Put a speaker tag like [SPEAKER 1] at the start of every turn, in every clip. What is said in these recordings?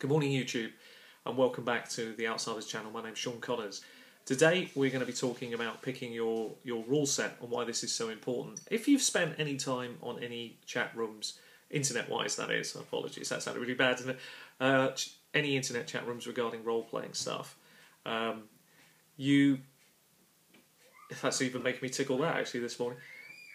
[SPEAKER 1] Good morning YouTube and welcome back to the Outsiders channel. My name's Sean Connors. Today we're going to be talking about picking your rule set and why this is so important. If you've spent any time on any chat rooms, internet-wise that is, apologies, that sounded really bad, didn't it? Any internet chat rooms regarding role-playing stuff, that's even making me tickle that actually this morning.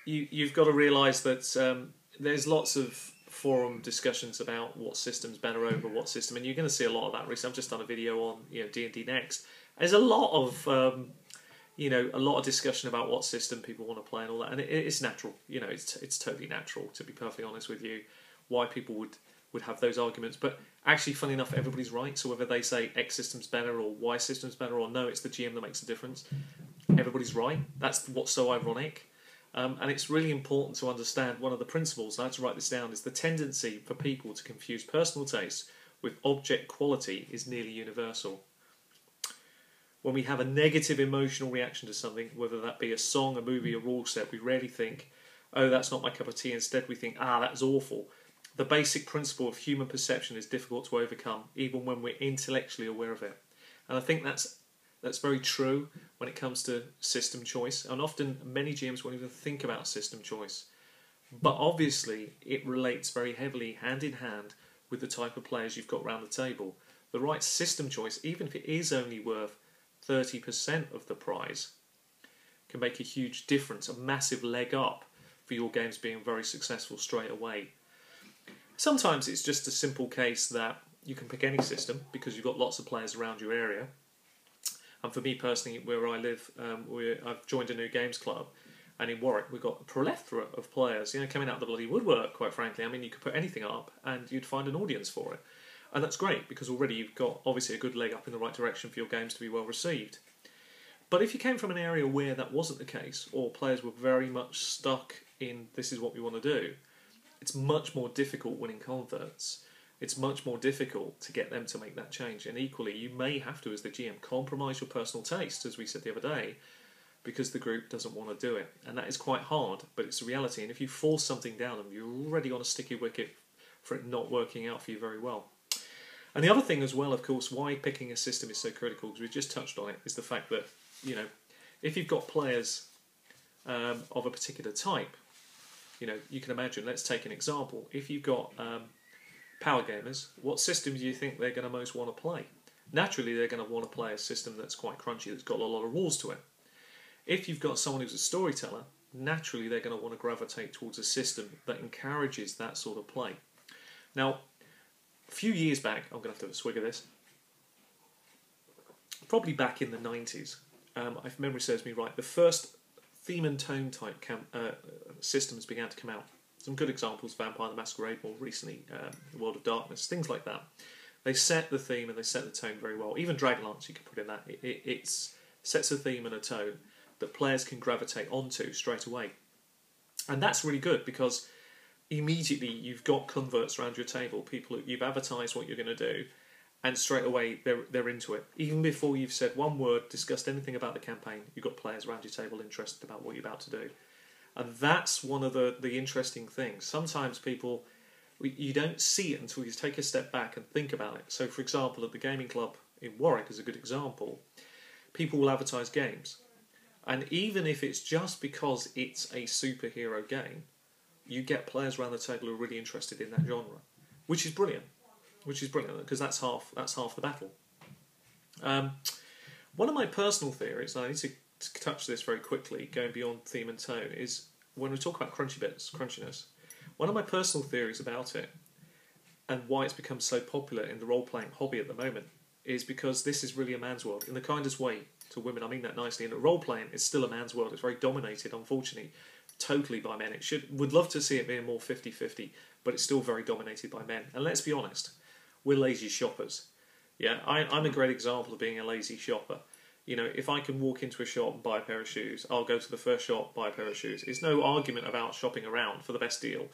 [SPEAKER 1] You've got to realise that there's lots of forum discussions about what system's better over what system, and you're going to see a lot of that recently. I've just done a video on D&D Next. There's a lot of a lot of discussion about what system people want to play and all that, and it's natural. It's totally natural, to be perfectly honest with you, why people would have those arguments. But actually, funny enough, everybody's right. So whether they say X system's better or Y system's better, or no, it's the GM that makes a difference, everybody's right. That's what's so ironic. And it's really important to understand one of the principles, and I had to write this down, is the tendency for people to confuse personal taste with object quality is nearly universal. When we have a negative emotional reaction to something, whether that be a song, a movie, a rule set, we rarely think, oh, that's not my cup of tea. Instead, we think, that was awful. The basic principle of human perception is difficult to overcome, even when we're intellectually aware of it. And I think that's very true when it comes to system choice, and often many GMs won't even think about system choice. But obviously it relates very heavily hand in hand with the type of players you've got around the table. The right system choice, even if it is only worth 30% of the prize, can make a huge difference, a massive leg up for your games being very successful straight away. Sometimes it's just a simple case that you can pick any system because you've got lots of players around your area. And for me personally, where I live, I've joined a new games club, and in Warwick we've got a plethora of players, coming out of the bloody woodwork, quite frankly. I mean, you could put anything up and you'd find an audience for it. And that's great, because already you've got, obviously, a good leg up in the right direction for your games to be well received. But if you came from an area where that wasn't the case, or players were very much stuck in, this is what we want to do, it's much more difficult winning converts. It's much more difficult to get them to make that change. And equally, you may have to, as the GM, compromise your personal taste, as we said the other day, because the group doesn't want to do it. And that is quite hard, but it's a reality. And if you force something down them, you're already on a sticky wicket for it not working out for you very well. And the other thing as well, of course, why picking a system is so critical, because we just touched on it, is the fact that, if you've got players of a particular type, you can imagine, let's take an example. If you've got power gamers, what system do you think they're going to most want to play? Naturally, they're going to want to play a system that's quite crunchy, that's got a lot of rules to it. If you've got someone who's a storyteller, naturally they're going to want to gravitate towards a system that encourages that sort of play. Now, a few years back, I'm going to have to have a swig of this, probably back in the 90s, if memory serves me right, the first theme and tone type systems began to come out. Some good examples: Vampire the Masquerade, more recently, World of Darkness, things like that. They set the theme and they set the tone very well. Even Dragonlance, you could put in that. It sets a theme and a tone that players can gravitate onto straight away. And that's really good, because immediately you've got converts around your table, people, you've advertised what you're going to do, and straight away they're into it. Even before you've said one word, discussed anything about the campaign, you've got players around your table interested about what you're about to do. And that's one of the interesting things. Sometimes people, you don't see it until you take a step back and think about it. So, for example, at the gaming club in Warwick is a good example. People will advertise games. And even if it's just because it's a superhero game, you get players around the table who are really interested in that genre, which is brilliant. Because that's half the battle. One of my personal theories, and I need to touch this very quickly, going beyond theme and tone, is when we talk about crunchiness, one of my personal theories about it, and why it's become so popular in the role-playing hobby at the moment, is because this is really a man's world, in the kindest way to women. I mean that nicely. And role-playing is still a man's world. It's very dominated, unfortunately, totally by men. Would love to see it being more 50-50, but it's still very dominated by men. And let's be honest, we're lazy shoppers. Yeah, I'm a great example of being a lazy shopper. If I can walk into a shop and buy a pair of shoes, I'll go to the first shop, buy a pair of shoes. It's no argument about shopping around for the best deal.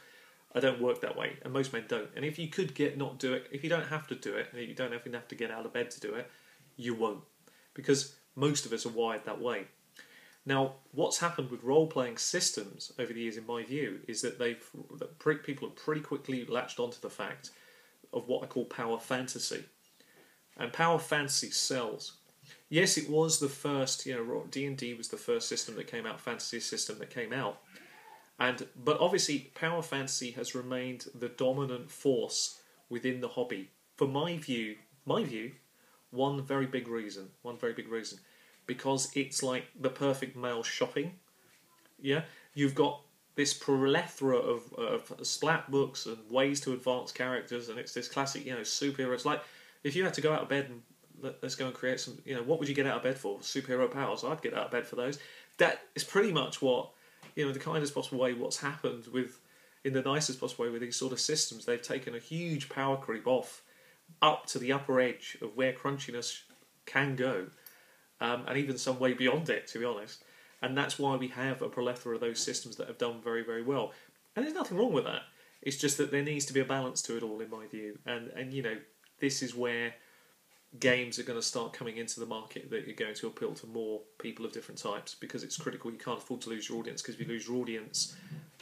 [SPEAKER 1] I don't work that way, and most men don't. And if you could not do it, if you don't have to do it, and you don't even have to get out of bed to do it, you won't. Because most of us are wired that way. Now, what's happened with role-playing systems over the years, in my view, is that people have pretty quickly latched onto the fact of what I call power fantasy. And power fantasy sells. Yes, it was the first, D&D was the first system that came out, fantasy system that came out. But obviously, power fantasy has remained the dominant force within the hobby. For my view, one very big reason, because it's like the perfect male shopping. Yeah, you've got this plethora of splat books and ways to advance characters, and it's this classic, superhero. It's like if you had to go out of bed and let's go and create some, what would you get out of bed for? Superhero powers. I'd get out of bed for those. That is pretty much what, the kindest possible way, what's happened in the nicest possible way with these sort of systems. They've taken a huge power creep up to the upper edge of where Crunchiness can go, and even some way beyond it, to be honest. And that's why we have a plethora of those systems that have done very, very well. And there's nothing wrong with that. It's just that there needs to be a balance to it all, in my view. And this is where games are going to start coming into the market that are going to appeal to more people of different types, because it's critical. You can't afford to lose your audience, because if you lose your audience,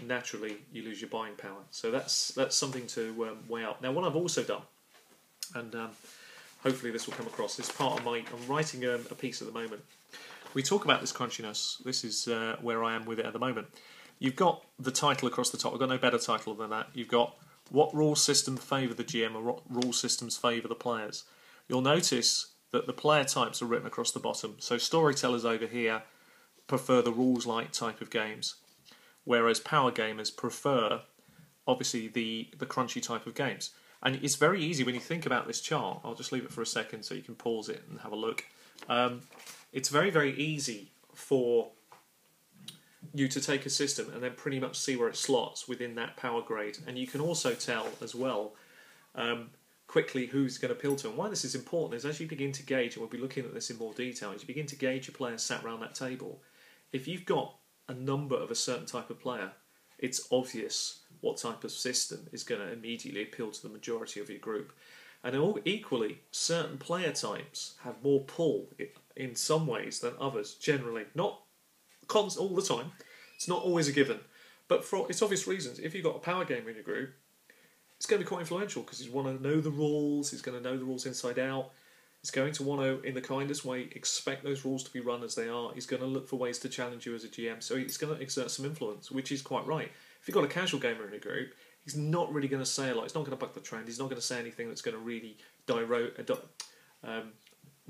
[SPEAKER 1] naturally you lose your buying power. So that's something to weigh up. Now, what I've also done, and hopefully this will come across, is part of I'm writing a piece at the moment. We talk about this Crunchiness. This is where I am with it at the moment. You've got the title across the top. I've got no better title than that. You've got what rule system favour the GM and what rule systems favour the players. You'll notice that the player types are written across the bottom. So storytellers over here prefer the rules-light type of games, whereas power gamers prefer, obviously, the crunchy type of games. And it's very easy when you think about this chart. I'll just leave it for a second so you can pause it and have a look. It's very, very easy for you to take a system and then pretty much see where it slots within that power grade. And you can also tell as well quickly who's going to appeal to. And why this is important is as you begin to gauge, and we'll be looking at this in more detail, as you begin to gauge your players sat around that table, if you've got a number of a certain type of player, it's obvious what type of system is going to immediately appeal to the majority of your group. And equally, certain player types have more pull in some ways than others, generally. Not all the time. It's not always a given. But for its obvious reasons, if you've got a power gamer in your group, it's going to be quite influential because he's want to know the rules, he's going to know the rules inside out, he's going to want to, in the kindest way, expect those rules to be run as they are, he's going to look for ways to challenge you as a GM, so he's going to exert some influence, which is quite right. If you've got a casual gamer in a group, he's not really going to say a lot, he's not going to buck the trend, he's not going to say anything that's going to really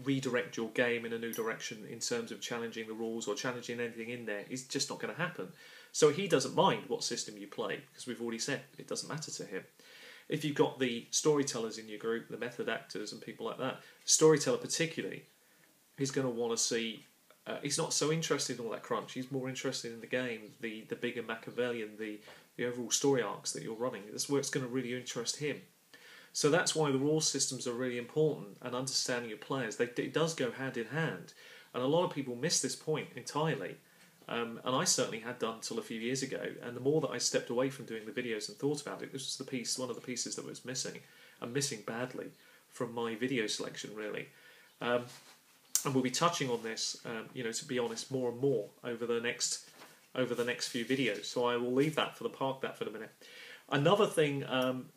[SPEAKER 1] redirect your game in a new direction in terms of challenging the rules or challenging anything in there. It's just not going to happen. So he doesn't mind what system you play, because we've already said it doesn't matter to him. If you've got the storytellers in your group, the method actors and people like that, storyteller particularly, he's going to want to see, he's not so interested in all that crunch, he's more interested in the game, the bigger Machiavellian, the overall story arcs that you're running. That's where it's going to really interest him. So that's why the rule systems are really important, and understanding your players. It does go hand in hand, and a lot of people miss this point entirely. And I certainly had done until a few years ago, and the more that I stepped away from doing the videos and thought about it, this was one of the pieces that was missing, and missing badly from my video selection, really. And we'll be touching on this, to be honest, more and more over the next few videos. So I will park that for the minute. Another thing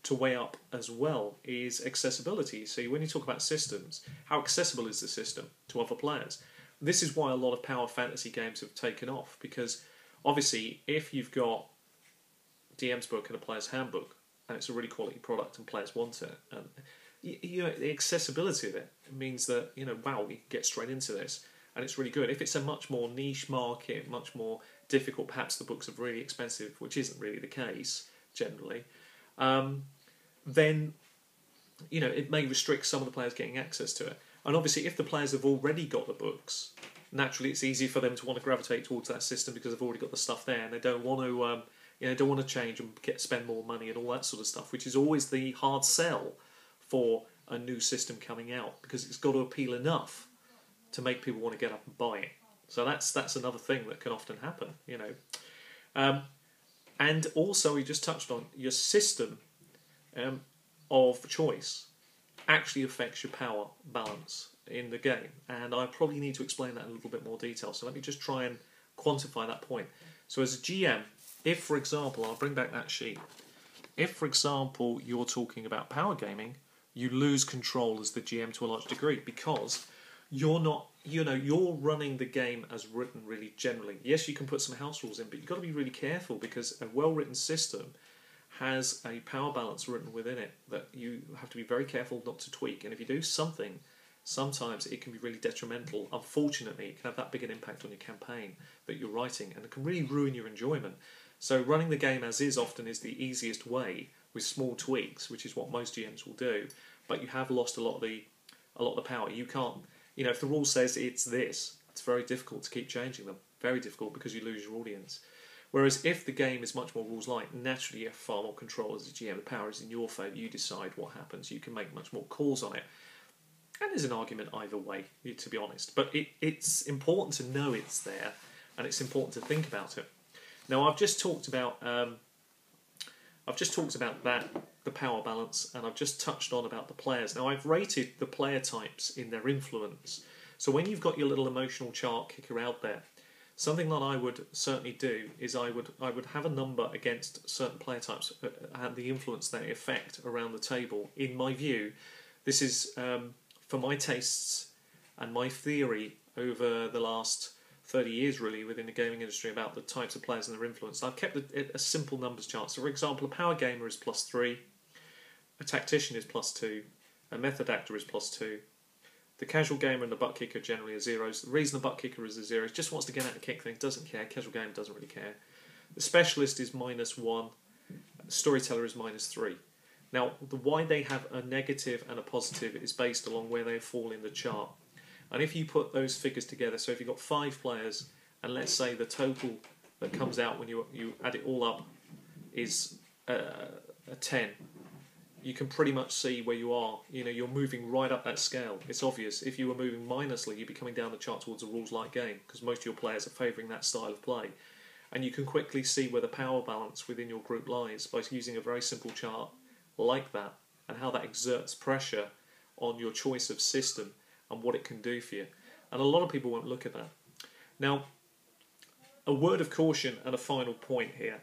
[SPEAKER 1] to weigh up as well is accessibility. So when you talk about systems, how accessible is the system to other players? This is why a lot of power fantasy games have taken off, because obviously if you've got DM's book and a player's handbook, and it's a really quality product and players want it, the accessibility of it means that, wow, we can get straight into this, and it's really good. If it's a much more niche market, much more difficult, perhaps the books are really expensive, which isn't really the case generally, then it may restrict some of the players getting access to it. And obviously, if the players have already got the books, naturally it's easy for them to want to gravitate towards that system because they've already got the stuff there, and they don't want to, change and spend more money and all that sort of stuff, which is always the hard sell for a new system coming out, because it's got to appeal enough to make people want to get up and buy it. So that's another thing that can often happen, And also, we just touched on your system of choice actually affects your power balance in the game, and I probably need to explain that in a little bit more detail. So let me just try and quantify that point. So as a GM, if, for example, I'll bring back that sheet. If, for example, you're talking about power gaming, you lose control as the GM to a large degree because you're not, you're running the game as written really generally. Yes, you can put some house rules in, but you've got to be really careful because a well-written system has a power balance written within it that you have to be very careful not to tweak. And if you do something, sometimes it can be really detrimental. Unfortunately, it can have that big an impact on your campaign that you're writing, and it can really ruin your enjoyment. So running the game as is often is the easiest way with small tweaks, which is what most GMs will do. But you have lost a lot of the power. You can't, if the rule says it's this, it's very difficult to keep changing them. Very difficult because you lose your audience. Whereas if the game is much more rules light, naturally you have far more control as a GM. The power is in your favour. You decide what happens. You can make much more calls on it. And there's an argument either way, to be honest. But it's important to know it's there, and it's important to think about it. Now, I've just talked about that, the power balance, and I've just touched on about the players. Now, I've rated the player types in their influence. So when you've got your little emotional chart kicker out there, something that I would certainly do is I would have a number against certain player types and the influence they affect around the table. In my view, this is for my tastes and my theory over the last 30 years really within the gaming industry about the types of players and their influence. I've kept a simple numbers chart. So for example, a power gamer is +3, a tactician is +2, a method actor is +2, the casual gamer and the butt kicker generally are zeros. The reason the butt kicker is a zero is just wants to get out and kick things, doesn't care. Casual gamer doesn't really care. The specialist is -1, the storyteller is -3. Now, why they have a negative and a positive is based along where they fall in the chart. And if you put those figures together, so if you've got 5 players, and let's say the total that comes out when you add it all up is a 10, you can pretty much see where you are. You're moving right up that scale. It's obvious. If you were moving minusly, you'd be coming down the chart towards a rules-light game, because most of your players are favouring that style of play. And you can quickly see where the power balance within your group lies by using a very simple chart like that, and how that exerts pressure on your choice of system and what it can do for you. And a lot of people won't look at that. Now, a word of caution and a final point here.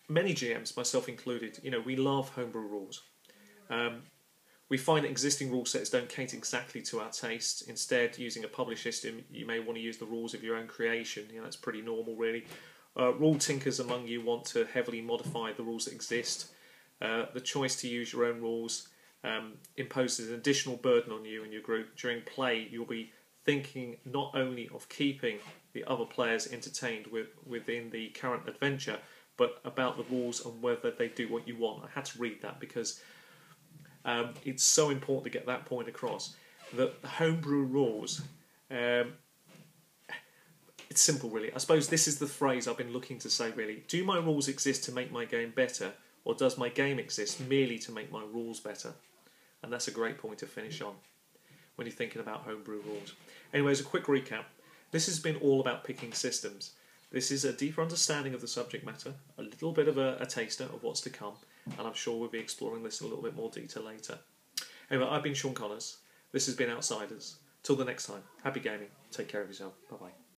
[SPEAKER 1] Many GMs, myself included, we love homebrew rules. We find that existing rule sets don't cater exactly to our tastes. Instead, using a published system, you may want to use the rules of your own creation. That's pretty normal, really. Rule tinkers among you want to heavily modify the rules that exist. The choice to use your own rules imposes an additional burden on you and your group. During play, you'll be thinking not only of keeping the other players entertained within the current adventure, but about the rules and whether they do what you want. I had to read that because it's so important to get that point across. The homebrew rules, it's simple really. I suppose this is the phrase I've been looking to say really. Do my rules exist to make my game better, or does my game exist merely to make my rules better? And that's a great point to finish on when you're thinking about homebrew rules. Anyway, as a quick recap, this has been all about picking systems. This is a deeper understanding of the subject matter, a little bit of a taster of what's to come, and I'm sure we'll be exploring this in a little bit more detail later. Anyway, I've been Sean Connors. This has been Outsiders. Till the next time, happy gaming. Take care of yourself. Bye-bye.